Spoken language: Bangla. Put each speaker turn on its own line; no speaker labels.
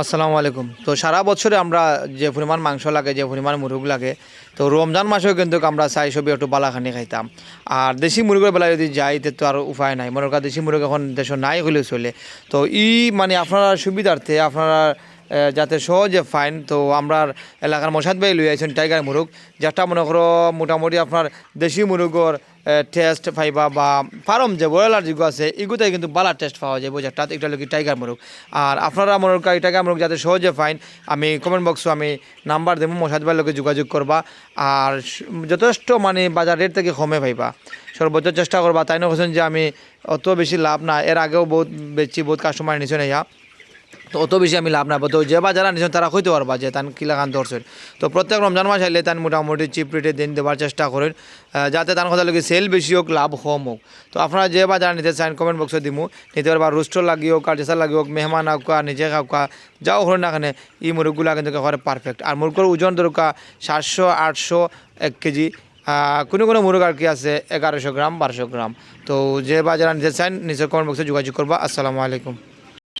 আসসালামু আলাইকুম। তো সারা বছরে আমরা যে পরিমাণ মাংস লাগে, যে পরিমাণ মুরগ লাগে, তো রমজান মাসেও কিন্তু আমরা চাই সবই একটু বালাখানি খাইতাম। আর দেশি মুরগের বেলায় যদি যাই তো আর উপায় নাই, মনে করেন দেশি মুরগ এখন দেশে নাই হলেও চলে। তো মানে আপনারা সুবিধার্থে আপনারা যাতে সহজে ফাইন, তো আমরা এলাকার মশাদ ভাই লই আইছেন টাইগার মুরগ, যেটা মনে করো মোটামুটি আপনার দেশি মুরগর টেস্ট পাইবা, বা ফার্ম যে ব্রয়লার যেগুলো আছে এগুলোতে কিন্তু বালা টেস্ট পাওয়া যায় যেটা এটা লোক টাইগার মুরগ। আর আপনারা মনে করেন টাইগার মুরগ যাতে সহজে ফাইন, আমি কমেন্ট বক্সে আমি নাম্বার দেবো, মশাদ ভাইয়ের লোকে যোগাযোগ করবা। আর যথেষ্ট মানে বাজার রেট থেকে কমে পাইবা, সর্বোচ্চ চেষ্টা করবা। তাই না হোসেন যে আমি অত বেশি লাভ না, এর আগেও বহুত বেচছি, বহুত কাস্টমার নিছে না, তো অত বেশি আমি লাভ না। তো যে বা যারা নিছেন তারা কইতে পারবা যে তান কিলা খান ধরছেন। তো প্রত্যেক রমজান মাস আইলে তান মোটামুটি চিপ রেটে দিন দেওয়ার চেষ্টা করেন, যাতে তার কথা লাগে সেল বেশি হোক, লাভ কম হোক। তো আপনারা যে বা যারা নিতে চান কমেন্ট বক্সে দিমু, নিতে পারবা। রুস্টর লাগি হোক আর জেসার লাগি হোক, মেহমান আঁকা নিজে খাওয়া যাও হল না, এখানে এই মুরগগুলো কিন্তু একেবারে পারফেক্ট। আর মুরগের ওজন দরকার 700-800 1 কেজি। কোনো কোনো মুরগ আর কি আছে 1100 গ্রাম 1200 গ্রাম। তো যে বা যারা নিতে চান নিচে কমেন্ট বক্সে যোগাযোগ করবা। আসসালামু আলাইকুম।